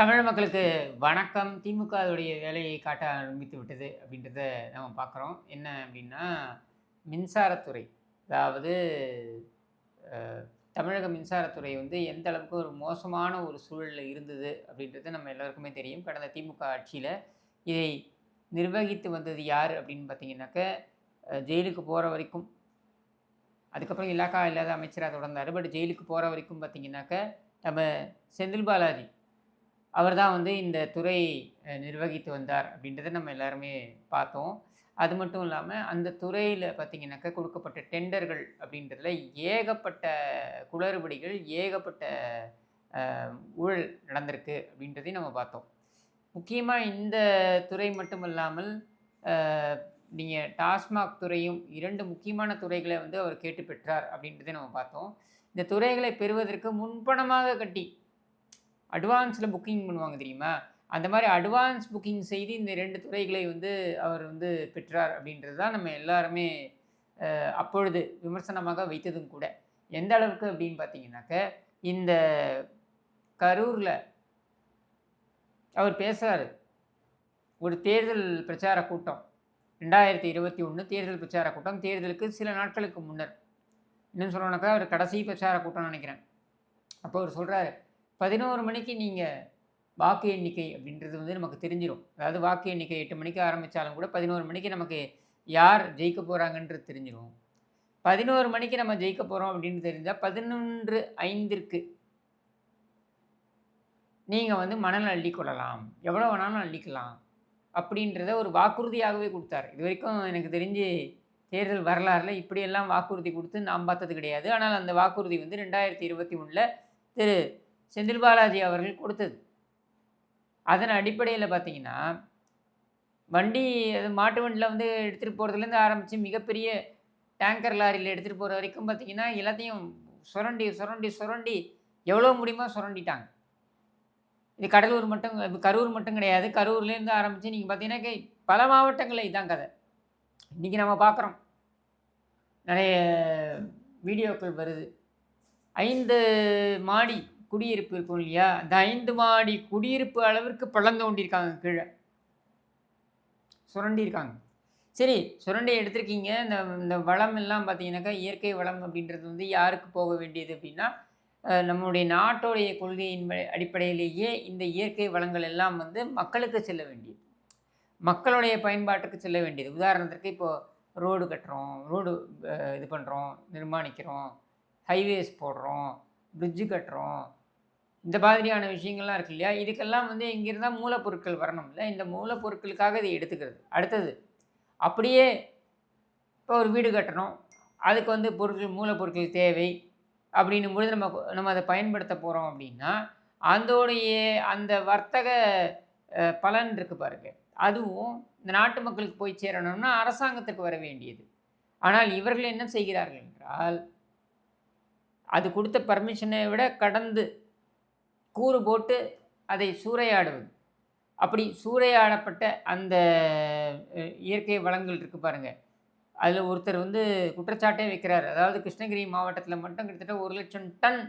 தமிழ் மக்களுக்கு வணக்கம். திமுகவுடைய வேலையை காட்ட ஆரம்பித்து விட்டது அப்படின்றத நம்ம பார்க்குறோம். என்ன அப்படின்னா, மின்சாரத்துறை. அதாவது அ தமிழக மின்சாரத்துறை வந்து எந்த அளவுக்கு ஒரு மோசமான ஒரு சூழல்ல இருந்தது அப்படின்றது நம்ம எல்லாருக்குமே தெரியும். கடந்த திமுக ஆட்சியில இதை நிர்வகித்து வந்தது யார் அப்படின்னு பார்த்தீங்கன்னாக்க, ஜெயிலுக்கு போற வரைக்கும், அதுக்கப்புறம் இலாகா இல்லாத அமைச்சரா தொடர்ந்தாரு. பட் ஜெயிலுக்கு போற வரைக்கும் பார்த்தீங்கன்னாக்க, நம்ம செந்தில் பாலாஜி அவர் தான் வந்து இந்த துறை நிர்வகித்து வந்தார் அப்படின்றத நம்ம எல்லாருமே பார்த்தோம். அது மட்டும் இல்லாம, அந்த துறையில பார்த்தீங்கன்னாக்கா கொடுக்கப்பட்ட டெண்டர்கள் அப்படின்றதுல ஏகப்பட்ட குளறுபடிகள், ஏகப்பட்ட அ ஊழல் நடந்திருக்கு அப்படின்றதையும் நம்ம பார்த்தோம். முக்கியமா இந்த துறை மட்டுமல்லாமல், அ நீங்க டாஸ்மாக் துறையும் 2 முக்கியமான துறைகள வந்து அவர் கேட்டு பெற்றார் அப்படின்றதையும் நம்ம பார்த்தோம். இந்த துறைகளை பெறுவதற்கு முன்பணமாக கட்டி அட்வான்ஸ்ல புக்கிங் பண்ணுவாங்க தெரியுமா? அந்த மாரி அட்வான்ஸ் புக்கிங் செய்து இந்த 2 துறைகளை வந்து அவர் வந்து பெற்றார் அப்படின்றது தான் நம்ம எல்லாருமே அப்பொழுது விமர்சனமாக வைத்ததும் கூட. எந்த அளவுக்கு அப்படின்னு பார்த்தீங்கன்னாக்க, இந்த கரூர்ல அவர் பேசுறாரு. ஒரு தேர்தல் பிரச்சார கூட்டம். 2021 தேர்தல் பிரச்சார கூட்டம். தேர்தலுக்கு சில நாட்களுக்கு முன்னர். இன்னும் சொல்லணும்னாக்கா, ஒரு கடைசி பிரச்சார கூட்டம்னு நெனைக்கிறேன். அப்போ அவரு சொல்றாரு, 11 மணிக்கு நீங்க வாக்கு எண்ணிக்கை அப்படின்றது வந்து நமக்கு தெரிஞ்சிரும். அதாவது வாக்கு எண்ணிக்கை 8 மணிக்கு ஆரம்பிச்சாலும் கூட 11 மணிக்கு நமக்கு யார் ஜெயிக்க போறாங்கன்றது தெரிஞ்சிரும். 11 மணிக்கு நம்ம ஜெயிக்க போறோம் அப்படின்னு தெரிஞ்சா 11:05ற்கு நீங்க வந்து மணல் அள்ளிக் கொள்ளலாம். எவ்வளோ வேணாலும் அள்ளிக்கலாம். அப்படின்றத ஒரு வாக்குறுதியாகவே குடுத்தாரு. இதுவரைக்கும் எனக்கு தெரிஞ்சு தேர்தல் வரலாறுல இப்படியெல்லாம் வாக்குறுதி குடுத்து நான் பார்த்தது கிடையாது. ஆனால் அந்த வாக்குறுதி வந்து 2021ல திரு செந்தில் பாலாஜி அவர்கள் கொடுத்தது. அதன் அடிப்படையில பார்த்தீங்கன்னா, வண்டி அது மாட்டு வண்டியில வந்து எடுத்துட்டு போறதுலேருந்து ஆரம்பிச்சு மிகப்பெரிய டேங்கர் லாரியில எடுத்துட்டு போற வரைக்கும் பார்த்தீங்கன்னா, எல்லாத்தையும் சுரண்டி, சுரண்டி, சுரண்டி எவ்வளோ முடியுமோ சுரண்டிட்டாங்க. இது கடலூர் மட்டும் கரூர் மட்டும் கிடையாது. கரூர்லேருந்து ஆரம்பிச்சு நீங்க பார்த்தீங்கன்னாக்க, பல மாவட்டங்கள்ல இதான் கதை. இன்னைக்கு நம்ம பார்க்குறோம். நெறைய வீடியோக்கள் வருது. 5 மாடி குடியிருப்பு இருக்கும் இல்லையா? அந்த 5 மாடி குடியிருப்பு அளவிற்கு பள்ளம் தோண்டியிருக்காங்க கீழ. சுரண்டியிருக்காங்க. சரி, சுரண்டி எடுத்திருக்கீங்க. இந்த இந்த வளம் எல்லாம் பார்த்தீங்கன்னாக்கா, இயற்கை வளம் அப்படின்றது வந்து யாருக்கு போக வேண்டியது அப்படின்னா, நம்முடைய நாட்டோடைய கொள்கையின் அடிப்படையிலேயே இந்த இயற்கை வளங்கள் எல்லாம் வந்து மக்களுக்கு செல்ல வேண்டியது. மக்களுடைய பயன்பாட்டுக்கு செல்ல வேண்டியது. உதாரணத்திற்கு இப்போ ரோடு கட்டுறோம், ரோடு இது பண்ணுறோம், நிர்மாணிக்கிறோம், ஹைவேஸ் போடுறோம், பிரிட்ஜ் கட்டுறோம். இந்த மாதிரியான விஷயங்கள்லாம் இருக்கு இல்லையா? இதுக்கெல்லாம் வந்து இங்கிருந்து தான் மூலப்பொருட்கள் வரணும்ல. இந்த மூலப்பொருட்களுக்காக இதை எடுத்துக்கிறது. அடுத்தது, அப்படியே இப்போ ஒரு வீடு கட்டணும். அதுக்கு வந்து மூலப்பொருட்கள் தேவை. அப்படின்னும் பொழுது நம்ம அத பயன்படுத்த போறோம் அப்படின்னா, அதோடைய அந்த வர்த்தக பலன் இருக்கு பாருங்க. அதுவும் இந்த நாட்டு மக்களுக்கு போய் சேரணும்னா அரசாங்கத்துக்கு வர வேண்டியது. ஆனால் இவர்கள் என்ன செய்கிறார்கள் என்றால், அது குடுத்த பர்மிஷனை விட கடந்து கூறு போட்டு அதை சூறையாடுவது. அப்படி சூறையாடப்பட்ட அந்த இயற்கை வளங்கள் இருக்கு பாருங்க. அதில ஒருத்தர் வந்து குற்றச்சாட்டே வைக்கிறாரு. அதாவது கிருஷ்ணகிரி மாவட்டத்தில மட்டும் கிட்டத்தட்ட 1,00,000 டன்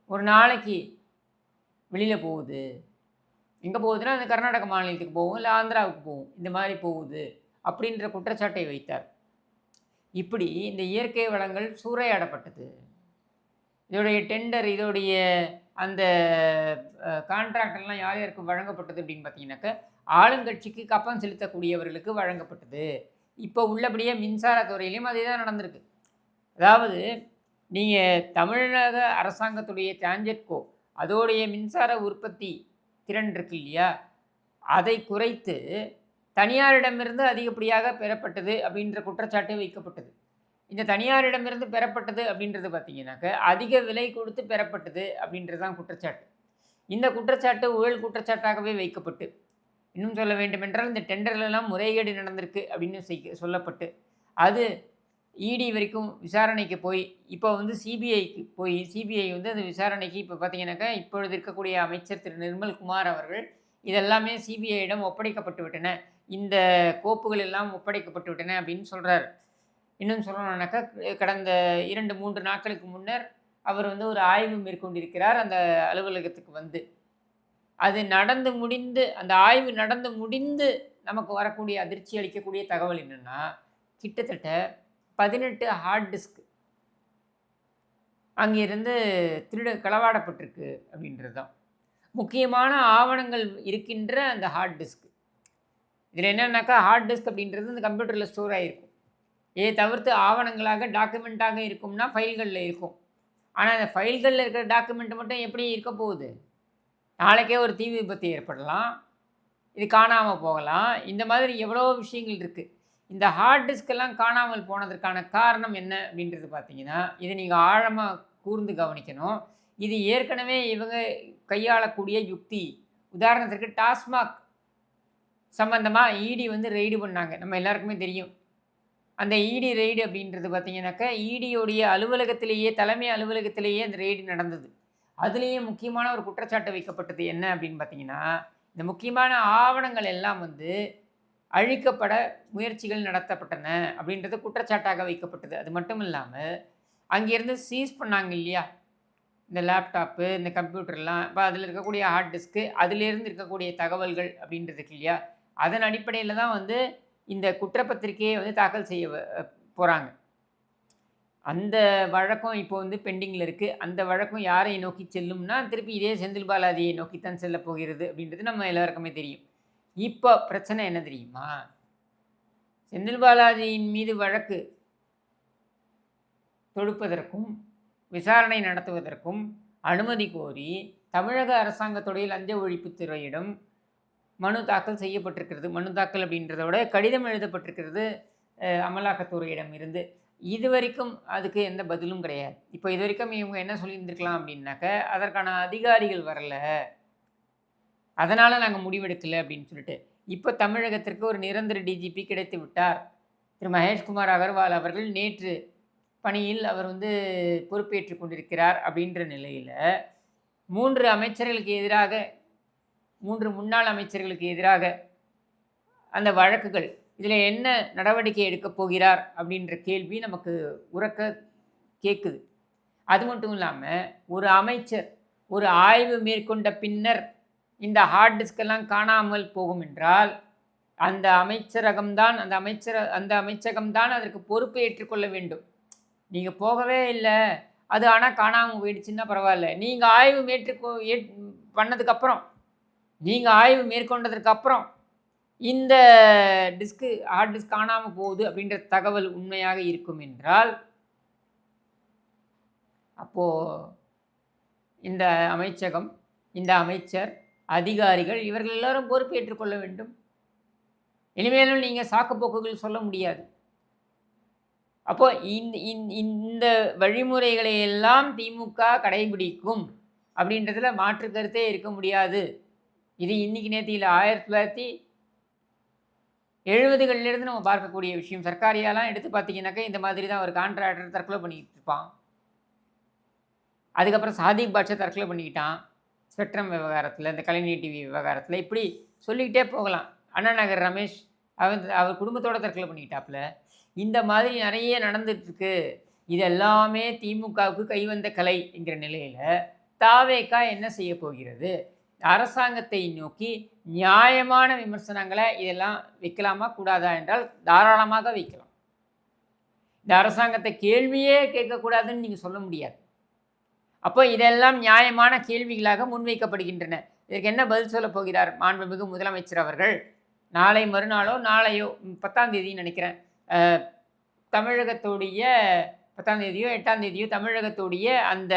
ஒரு நாளைக்கு வெளியில போகுது. எங்க போகுதுன்னா, அது கர்நாடக மாநிலத்துக்கு போகும், இல்ல ஆந்திராவுக்கு போகும். இந்த மாரி போகுது. அப்படின்ற குற்றச்சாட்டை வைத்தார். இப்படி இந்த இயற்கை வளங்கள் சூறையாடப்பட்டது. இதோடைய டெண்டர், இதோடைய அந்த கான்ட்ராக்ட் எல்லாம் யார் யாருக்கு வழங்கப்பட்டது அப்படின்னு பார்த்தீங்கன்னாக்க, ஆளுங்கட்சிக்கு கப்பம் செலுத்தக்கூடியவர்களுக்கு வழங்கப்பட்டது. இப்போ உள்ளபடியே மின்சார துறையிலயும் அதே தான் நடந்திருக்கு. அதாவது நீங்க தமிழக அரசாங்கத்துடைய டான்ஜெட்கோ அதோடைய மின்சார உற்பத்தி திறன் இருக்கு இல்லையா? அதை குறைத்து தனியாரிடமிருந்து அதிகப்படியாக பெறப்பட்டது அப்படின்ற குற்றச்சாட்டு வைக்கப்பட்டது. இந்த தனியாரிடமிருந்து பெறப்பட்டது அப்படின்றது பார்த்தீங்கன்னாக்க, அதிக விலை கொடுத்து பெறப்பட்டது அப்படின்றது தான் குற்றச்சாட்டு. இந்த குற்றச்சாட்டு ஊழல் குற்றச்சாட்டாகவே வைக்கப்பட்டு, இன்னும் சொல்ல வேண்டுமென்றால் இந்த டெண்டர்லலாம் முறைகேடு நடந்திருக்கு அப்படின்னு சொல்லப்பட்டு, அது இடி வரைக்கும் விசாரணைக்கு போய், இப்போ வந்து சிபிஐக்கு போய், சிபிஐ வந்து அந்த விசாரணைக்கு இப்போ பார்த்தீங்கன்னாக்கா, இப்பொழுது இருக்கக்கூடிய அமைச்சர் திரு நிர்மல்குமார் அவர்கள், இதெல்லாமே சிபிஐயிடம் ஒப்படைக்கப்பட்டு விட்டன. இந்த கோப்புகள் எல்லாம் ஒப்படைக்கப்பட்டு விட்டன அப்படின்னு சொல்றாரு. இன்னும் சொல்லணும்னாக்கா, கடந்த 2, 3 நாட்களுக்கு முன்னர் அவர் வந்து ஒரு ஆய்வு மேற்கொண்டிருக்கிறார் அந்த அலுவலகத்துக்கு வந்து. அது நடந்து முடிந்து அந்த ஆய்வு நடந்து முடிந்து நமக்கு வரக்கூடிய அதிர்ச்சி அளிக்கக்கூடிய தகவல் என்னன்னா, கிட்டத்தட்ட 18 ஹார்ட் டிஸ்க் அங்கிருந்து களவாடப்பட்டிருக்கு அப்படின்றது தான். முக்கியமான ஆவணங்கள் இருக்கின்ற அந்த ஹார்ட் டிஸ்க். இதில என்னன்னாக்கா, ஹார்ட் டிஸ்க் அப்படின்றது இந்த கம்ப்யூட்டர்ல ஸ்டோர் ஆகியிருக்கும். இதை தவிர்த்து ஆவணங்களாக டாக்குமெண்ட்டாக இருக்கும்னா ஃபைல்களில் இருக்கும். ஆனால் அந்த ஃபைல்களில் இருக்கிற டாக்குமெண்ட் மட்டும் எப்படி இருக்க போகுது? நாளைக்கே ஒரு தீ விபத்து ஏற்படலாம், இது காணாமல் போகலாம். இந்த மாதிரி எவ்வளோ விஷயங்கள் இருக்குது. இந்த ஹார்ட் டிஸ்கெல்லாம் காணாமல் போனதற்கான காரணம் என்ன அப்படின்றது பார்த்தீங்கன்னா, இதை நீங்கள் ஆழமாக கூர்ந்து கவனிக்கணும். இது ஏற்கனவே இவங்க கையாளக்கூடிய யுக்தி. உதாரணத்திற்கு டாஸ்மாக் சம்பந்தமாக இடி ரெய்டு பண்ணாங்க. நம்ம எல்லாருக்குமே தெரியும். அந்த இடி ரெய்டு அப்படின்றது பார்த்தீங்கன்னாக்கா, இடியோடைய அலுவலகத்திலேயே, தலைமை அலுவலகத்திலேயே அந்த ரெய்டு நடந்தது. அதுலேயே முக்கியமான ஒரு குற்றச்சாட்டு வைக்கப்பட்டது என்ன அப்படின்னு பார்த்தீங்கன்னா, இந்த முக்கியமான ஆவணங்கள் எல்லாம் அழிக்கப்பட முயற்சிகள் நடத்தப்பட்டன அப்படின்றது குற்றச்சாட்டாக வைக்கப்பட்டது. அது மட்டும் இல்லாமல் அங்கேருந்து சீஸ் பண்ணாங்க இல்லையா, இந்த லேப்டாப்பு, இந்த கம்ப்யூட்டர்லாம். இப்போ அதில் இருக்கக்கூடிய ஹார்ட் டிஸ்க்கு, அதிலேருந்து இருக்கக்கூடிய தகவல்கள் அப்படின்றதுக்கு இல்லையா, அதன் அடிப்படையில் தான் இந்த குற்றப்பத்திரிகையை தாக்கல் செய்ய போகிறாங்க. அந்த வழக்கம் இப்போ பெண்டிங்கில் இருக்குது. அந்த வழக்கம் யாரை நோக்கி செல்லும்னா, திருப்பி இதே செந்தில் பாலாஜியை நோக்கித்தான் செல்ல போகிறது அப்படின்றது நம்ம எல்லாருக்குமே தெரியும். இப்போ பிரச்சனை என்ன தெரியுமா? செந்தில் பாலாஜியின் மீது வழக்கு தொடுப்பதற்கும் விசாரணை நடத்துவதற்கும் அனுமதி கோரி தமிழக அரசாங்கத்துடைய லஞ்ச ஒழிப்புத்துறையிடம் மனு தாக்கல் செய்யப்பட்டிருக்கிறது. மனு தாக்கல் அப்படின்றத விட கடிதம் எழுதப்பட்டிருக்கிறது அமலாக்கத்துறையிடம் இருந்து. இதுவரைக்கும் அதுக்கு எந்த பதிலும் கிடையாது. இப்போ இது வரைக்கும் இவங்க என்ன சொல்லியிருந்திருக்கலாம் அப்படின்னாக்க, அதற்கான அதிகாரிகள் வரல, அதனால் நாங்கள் முடிவெடுக்கலை அப்படின்னு சொல்லிட்டு. இப்போ தமிழகத்திற்கு ஒரு நிரந்தர டிஜிபி கிடைத்து விட்டார். திரு மகேஷ்குமார் அகர்வால் அவர்கள் நேற்று பணியில் அவர் பொறுப்பேற்று கொண்டிருக்கிறார் அப்படின்ற நிலையில் 3 அமைச்சர்களுக்கு எதிராக, 3 முன்னாள் அமைச்சர்களுக்கு எதிராக அந்த வழக்குகள், இதில் என்ன நடவடிக்கை எடுக்கப் போகிறார் அப்படின்ற கேள்வி நமக்கு உரக்க கேட்குது. அது மட்டும் இல்லாமல் ஒரு அமைச்சர் ஒரு ஆய்வு மேற்கொண்ட பின்னர் இந்த ஹார்ட் டிஸ்கெல்லாம் காணாமல் போகும் என்றால் அந்த அமைச்சரகம்தான் அந்த அமைச்சகம்தான் அதற்கு பொறுப்பை ஏற்றுக்கொள்ள வேண்டும். நீங்கள் போகவே இல்லை, அது ஆனால் காணாமல் போயிடுச்சுன்னா பரவாயில்ல. நீங்கள் ஆய்வு பண்ணதுக்கப்புறம், நீங்கள் ஆய்வு மேற்கொண்டதற்கப்புறம் இந்த ஹார்ட் டிஸ்க் காணாமல் போகுது அப்படின்ற தகவல் உண்மையாக இருக்கும் என்றால், அப்போது இந்த அமைச்சகம், இந்த அமைச்சர், அதிகாரிகள் இவர்கள் எல்லாரும் பொறுப்பேற்றுக்கொள்ள வேண்டும். இனிமேலும் நீங்கள் சாக்குப்போக்குகள் சொல்ல முடியாது. அப்போ இந்த வழிமுறைகளை எல்லாம் திமுக கடைபிடிக்கும் அப்படின்றதுல மாற்று கருத்தே இருக்க முடியாது. இது இன்னைக்கு நேற்று இல்லை, 1970களிலிருந்து நம்ம பார்க்கக்கூடிய விஷயம். சர்க்காரியாலாம் எடுத்து பார்த்தீங்கன்னாக்கா இந்த மாதிரி தான் ஒரு கான்ட்ராக்டர் தற்கொலை பண்ணிக்கிட்டு இருப்பான். அதுக்கப்புறம் சாதிக் பாட்ஷா தற்கொலை பண்ணிக்கிட்டான் ஸ்பெக்ட்ரம் விவகாரத்தில், இந்த கலைஞர் டிவி விவகாரத்தில், இப்படி சொல்லிக்கிட்டே போகலாம். அண்ணா நகர் ரமேஷ் அவர் குடும்பத்தோடு தற்கொலை பண்ணிக்கிட்டாப்புல. இந்த மாதிரி நிறைய நடந்துட்டுருக்கு. இது எல்லாமே திமுகவுக்கு கைவந்த கலை என்கிற நிலையில் தாவேகா என்ன செய்ய போகிறது? அரசாங்கத்தை நோக்கி நியாயமான விமர்சனங்களை இதெல்லாம் வைக்கலாமா கூடாதா என்றால் தாராளமாக வைக்கலாம். இந்த அரசாங்கத்தை கேள்வியே கேட்கக்கூடாதுன்னு நீங்கள் சொல்ல முடியாது. அப்போ இதெல்லாம் நியாயமான கேள்விகளாக முன்வைக்கப்படுகின்றன. இதற்கு என்ன பதில் சொல்ல போகிறார் மாண்புமிகு முதலமைச்சர் அவர்கள்? நாளை மறுநாளோ நாளையோ 10ஆம் தேதின்னு நினைக்கிறேன், தமிழகத்துடைய 10ஆம் தேதியோ 8ஆம் தேதியோ தமிழகத்துடைய அந்த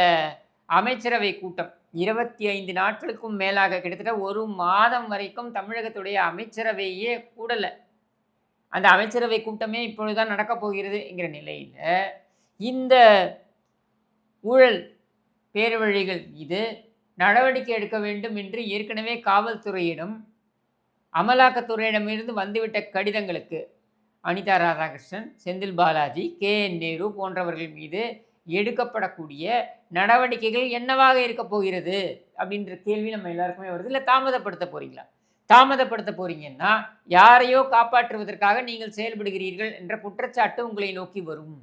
அமைச்சரவை கூட்டம் 25 நாட்களுக்கும் மேலாக கிட்டத்தட்ட 1 மாதம் வரைக்கும் தமிழகத்துடைய அமைச்சரவையே கூடலை. அந்த அமைச்சரவை கூட்டமே இப்பொழுதுதான் நடக்கப் போகிறது என்கிற நிலையில் இந்த ஊழல் பேர்வழிகள் மீது நடவடிக்கை எடுக்க வேண்டும் என்று ஏற்கனவே காவல்துறையிடம், அமலாக்கத்துறையிடமிருந்து வந்துவிட்ட கடிதங்களுக்கு அனிதா ராதாகிருஷ்ணன், செந்தில் பாலாஜி, KN நேரு போன்றவர்கள் மீது எடுக்கப்படக்கூடிய நடவடிக்கைகள் என்னவாக இருக்க போகிறது அப்படின்ற கேள்வி நம்ம எல்லாருக்குமே வருது. இல்லை தாமதப்படுத்த போகிறீங்களா? தாமதப்படுத்த போகிறீங்கன்னா யாரையோ காப்பாற்றுவதற்காக நீங்கள் செயல்படுகிறீர்கள் என்ற குற்றச்சாட்டு உங்களை நோக்கி வரும்.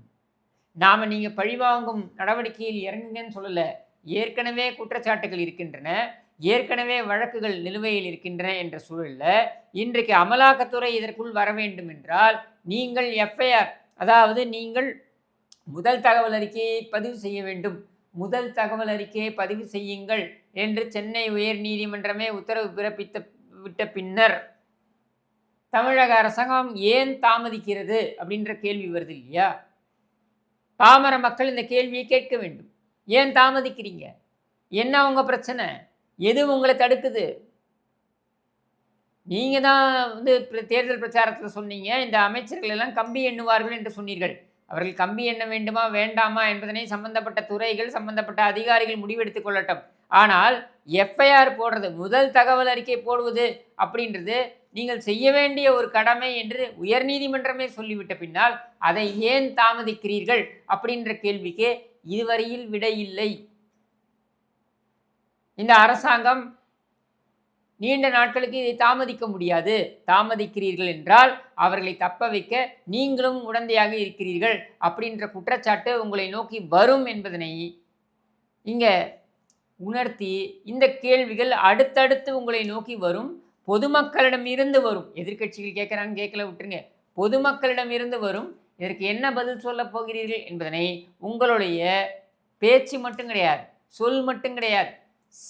நாம் நீங்கள் பழிவாங்கும் நடவடிக்கையில் இறங்குங்கன்னு சொல்லலை. ஏற்கனவே குற்றச்சாட்டுகள் இருக்கின்றன. ஏற்கனவே வழக்குகள் நிலுவையில் இருக்கின்றன என்ற சூழல்ல இன்றைக்கு அமலாக்கத்துறை இதற்குள் வர வேண்டும் என்றால் நீங்கள் எஃப்ஐஆர், அதாவது நீங்கள் முதல் தகவல் அறிக்கையை பதிவு செய்ய வேண்டும். முதல் தகவல் அறிக்கையை பதிவு செய்யுங்கள் என்று சென்னை உயர்நீதிமன்றமே உத்தரவு பிறப்பித்த விட்ட பின்னர் தமிழக அரசாங்கம் ஏன் தாமதிக்கிறது அப்படின்ற கேள்வி வருது இல்லையா? பாமர மக்கள் இந்த கேள்வியை கேட்க வேண்டும். ஏன் தாமதிக்கிறீங்க? என்ன உங்க பிரச்சனை? எது உங்களை தடுக்குது? நீங்க தான் தேர்தல் பிரச்சாரத்தில் சொன்னீங்க, இந்த அமைச்சர்கள் எல்லாம் கம்பி எண்ணுவார்கள் என்று சொன்னீர்கள். அவர்கள் கம்பி எண்ண வேண்டுமா வேண்டாமா என்பதனை சம்பந்தப்பட்ட துறைகள், சம்பந்தப்பட்ட அதிகாரிகள் முடிவெடுத்துக் கொள்ளட்டும். ஆனால் எஃப்ஐஆர் போடுறது, முதல் தகவல் அறிக்கை போடுவது அப்படின்றது நீங்கள் செய்ய வேண்டிய ஒரு கடமை என்று உயர்நீதிமன்றமே சொல்லிவிட்ட பின்னால் அதை ஏன் தாமதிக்கிறீர்கள் அப்படின்ற கேள்விக்கு இதுவரையில் விடை இல்லை. இந்த அரசாங்கம் நீண்ட நாட்களுக்கு இதை தாமதிக்க முடியாது. தாமதிக்கிறீர்கள் என்றால் அவர்களை தப்ப வைக்க நீங்களும் உடந்தையாக இருக்கிறீர்கள் அப்படின்ற குற்றச்சாட்டு உங்களை நோக்கி வரும் என்பதனை இங்கே உணர்த்தி இந்த கேள்விகள் அடுத்தடுத்து உங்களை நோக்கி வரும். பொதுமக்களிடம் இருந்து வரும். எதிர்க்கட்சிகள் கேட்குறாங்க, கேட்கல விட்டுருங்க. பொதுமக்களிடம் இருந்து வரும். இதற்கு என்ன பதில் சொல்ல போகிறீர்கள் என்பதனை உங்களுடைய பேச்சு மட்டும் கிடையாது, சொல் மட்டும் கிடையாது,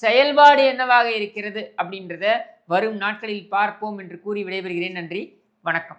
செயல்பாடு என்னவாக இருக்கிறது அப்படின்றத வரும் நாட்களில் பார்ப்போம் என்று கூறி விடைபெறுகிறேன். நன்றி, வணக்கம்.